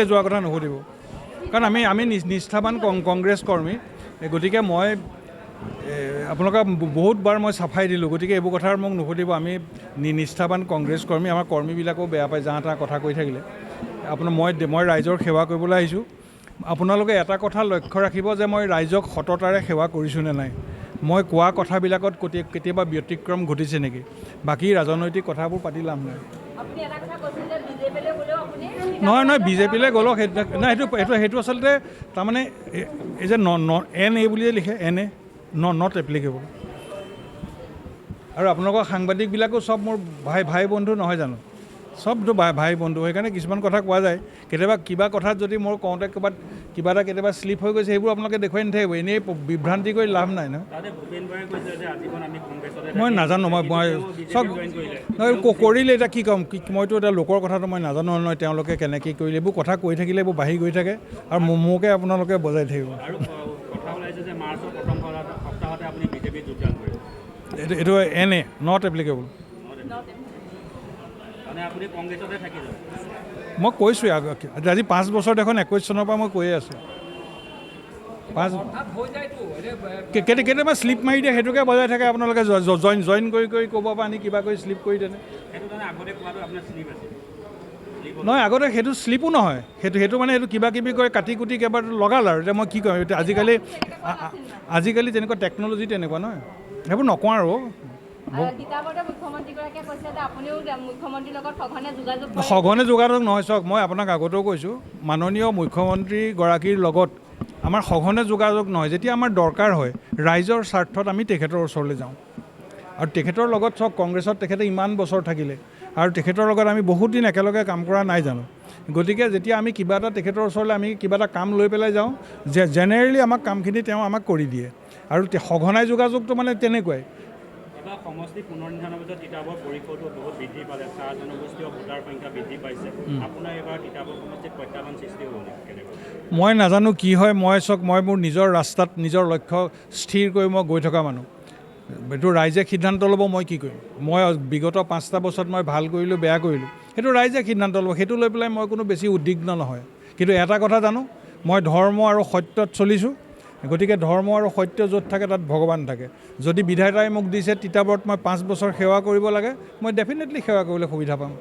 যোৱা কথা নুসুধিব কাৰণ আমি নিষ্ঠাবান কংগ্ৰেছ কৰ্মী গতিকে মই আপোনালোকক বহুতবাৰ মই চাফাই দিলোঁ গতিকে এইবোৰ কথা মোক নুসুধিব আমি নিষ্ঠাবান কংগ্ৰেছ কৰ্মী আমাৰ কৰ্মীবিলাকেও বেয়া পায় যাহা তাহ কথা কৈ থাকিলে মই ৰাইজৰ সেৱা কৰিবলৈ আহিছোঁ আপোনালোকে এটা কথা লক্ষ্য ৰাখিব যে মই ৰাইজক সততাৰে সেৱা কৰিছোঁ নে নাই মই কোৱা কথাবিলাকত কেতিয়াবা ব্যতিক্ৰম ঘটিছে নেকি বাকী ৰাজনৈতিক কথাবোৰ পাতি লাভ নাই নহয় বিজেপিলৈ গ'লেও সেইটো আচলতে তাৰমানে এই যে এন এ বুলিয়ে লিখে এন এ নট এপ্লিকেবল আৰু আপোনালোকৰ সাংবাদিকবিলাকো চব মোৰ ভাই বন্ধু নহয় জানো চবতো ভাই বন্ধু সেইকাৰণে কিছুমান কথা কোৱা যায় কেতিয়াবা কিবা কথাত যদি মোৰ কওঁতে ক'ৰবাত কিবা এটা কেতিয়াবা শ্লিপ হৈ গৈছে সেইবোৰ আপোনালোকে দেখুৱাই নাথাকিব এনেই বিভ্ৰান্তি কৰি লাভ নাই ন মই নাজানো মই চব কৰিলে এতিয়া কি ক'ম মইতো এতিয়া লোকৰ কথাটো মই নাজানো নহয় তেওঁলোকে কেনেকৈ কৰিলে এইবোৰ কথা কৈ থাকিলে এইবোৰ বাঢ়ি গৈ থাকে আৰু মোকে আপোনালোকে বজাই থাকিব এইটো এন এ নট এপ্লিকেবল মই কৈছোঁ আজি 5 বছৰ দেখোন 21 চনৰ পৰা মই কৈয়ে আছোঁ কেতিয়াবা শ্লিপ মাৰি দিয়ে সেইটোকে বজাই থাকে আপোনালোকে জইন কৰি ক'ব পৰা আনি কিবা কৰি শ্লিপ কৰি দিয়ে নহয় আগতে সেইটো শ্লিপো নহয় সেইটো মানে এইটো কিবা কিবি কৰি কাটি কুটি কেইবাৰ লগাল আৰু এতিয়া মই কি কৰিম এতিয়া আজিকালি তেনেকুৱা টেকন'লজি তেনেকুৱা নহয় সেইবোৰ নকওঁ আৰু সঘনে যোগাযোগ নহয় চাওক মই আপোনাক আগতেও কৈছোঁ মাননীয় মুখ্যমন্ত্ৰীগৰাকীৰ লগত আমাৰ সঘনে যোগাযোগ নহয় যেতিয়া আমাৰ দৰকাৰ হয় ৰাইজৰ স্বাৰ্থত আমি তেখেতৰ ওচৰলৈ যাওঁ আৰু তেখেতৰ লগত চাওক কংগ্ৰেছত তেখেতে ইমান বছৰ থাকিলে আৰু তেখেতৰ লগত আমি বহুত দিন একেলগে কাম কৰা নাই জানো গতিকে যেতিয়া আমি কিবা এটা তেখেতৰ ওচৰলৈ আমি কিবা এটা কাম লৈ পেলাই যাওঁ যে জেনেৰেলি আমাক কামখিনি তেওঁ আমাক কৰি দিয়ে আৰু সঘনাই যোগাযোগটো মানে তেনেকুৱাই সমষ্টি পুনৰ্নিৰ্ধাৰণৰ পিছত তিতাবৰ পৰিসৰটো বহুত বৃদ্ধি পালে চাহ জনগোষ্ঠীয় ভোটাৰ সংখ্যা বৃদ্ধি পাইছে আপোনাৰ এইবাৰ তিতাবৰ সমষ্টিত প্ৰত্যাহ্বান সৃষ্টি হ'ব কেনেকৈ মই নাজানো কি হয় মই মোৰ নিজৰ ৰাস্তাত নিজৰ লক্ষ্য স্থিৰ কৰি মই গৈ থকা মানুহ এইটো ৰাইজে সিদ্ধান্ত ল'ব মই কি কৰিম মই বিগত 5টা বছৰত মই ভাল কৰিলোঁ বেয়া কৰিলোঁ সেইটো ৰাইজে সিদ্ধান্ত ল'ব সেইটো লৈ পেলাই মই কোনো বেছি উদ্বিগ্ন নহয় কিন্তু এটা কথা জানো মই ধৰ্ম আৰু সত্যত চলিছোঁ গতিকে ধৰ্ম আৰু সত্য য'ত থাকে তাত ভগৱান থাকে যদি বিধাতাই মোক দিছে তিতাবৰত মই 5 বছৰ সেৱা কৰিব লাগে মই ডেফিনেটলি সেৱা কৰিবলৈ সুবিধা পাম